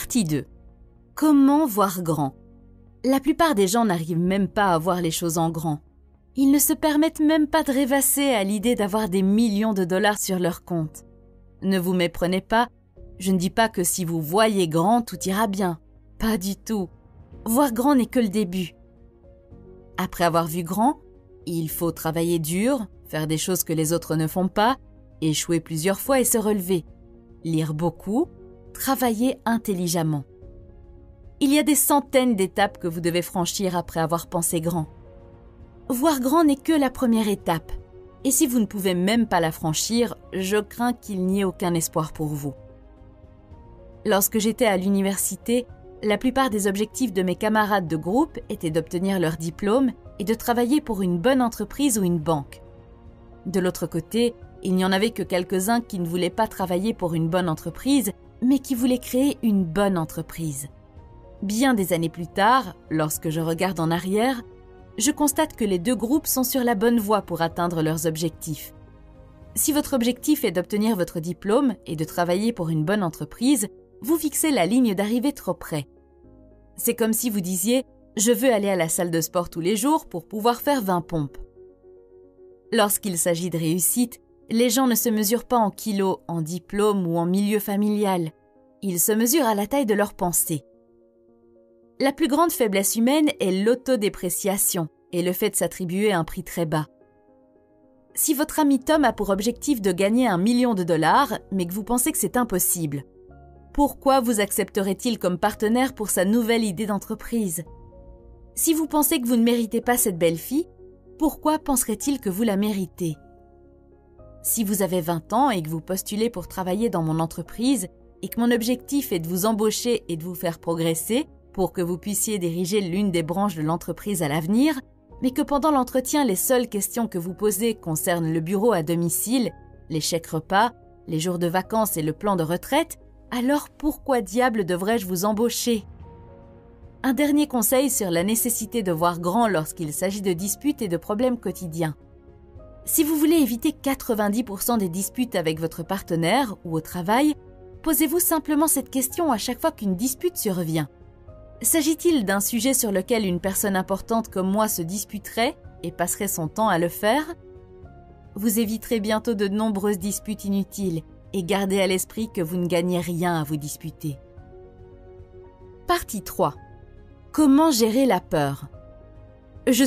Partie 2. Comment voir grand? La plupart des gens n'arrivent même pas à voir les choses en grand. Ils ne se permettent même pas de rêvasser à l'idée d'avoir des millions de dollars sur leur compte. Ne vous méprenez pas, je ne dis pas que si vous voyez grand, tout ira bien. Pas du tout. Voir grand n'est que le début. Après avoir vu grand, il faut travailler dur, faire des choses que les autres ne font pas, échouer plusieurs fois et se relever, lire beaucoup, travailler intelligemment. Il y a des centaines d'étapes que vous devez franchir après avoir pensé grand. Voir grand n'est que la première étape, et si vous ne pouvez même pas la franchir, je crains qu'il n'y ait aucun espoir pour vous. Lorsque j'étais à l'université, la plupart des objectifs de mes camarades de groupe étaient d'obtenir leur diplôme et de travailler pour une bonne entreprise ou une banque. De l'autre côté, il n'y en avait que quelques-uns qui ne voulaient pas travailler pour une bonne entreprise, mais qui voulaient créer une bonne entreprise. Bien des années plus tard, lorsque je regarde en arrière, je constate que les deux groupes sont sur la bonne voie pour atteindre leurs objectifs. Si votre objectif est d'obtenir votre diplôme et de travailler pour une bonne entreprise, vous fixez la ligne d'arrivée trop près. C'est comme si vous disiez « Je veux aller à la salle de sport tous les jours pour pouvoir faire 20 pompes ». Lorsqu'il s'agit de réussite, les gens ne se mesurent pas en kilos, en diplôme ou en milieu familial. Ils se mesurent à la taille de leurs pensées. La plus grande faiblesse humaine est l'autodépréciation et le fait de s'attribuer un prix très bas. Si votre ami Tom a pour objectif de gagner 1 million de dollars, mais que vous pensez que c'est impossible, pourquoi vous accepterait-il comme partenaire pour sa nouvelle idée d'entreprise? Si vous pensez que vous ne méritez pas cette belle fille, pourquoi penserait-il que vous la méritez? Si vous avez 20 ans et que vous postulez pour travailler dans mon entreprise et que mon objectif est de vous embaucher et de vous faire progresser pour que vous puissiez diriger l'une des branches de l'entreprise à l'avenir, mais que pendant l'entretien, les seules questions que vous posez concernent le bureau à domicile, les chèques repas, les jours de vacances et le plan de retraite, alors pourquoi diable devrais-je vous embaucher? Un dernier conseil sur la nécessité de voir grand lorsqu'il s'agit de disputes et de problèmes quotidiens. Si vous voulez éviter 90% des disputes avec votre partenaire ou au travail, posez-vous simplement cette question à chaque fois qu'une dispute survient. S'agit-il d'un sujet sur lequel une personne importante comme moi se disputerait et passerait son temps à le faire? Vous éviterez bientôt de nombreuses disputes inutiles et gardez à l'esprit que vous ne gagnez rien à vous disputer. Partie 3. Comment gérer la peur? Je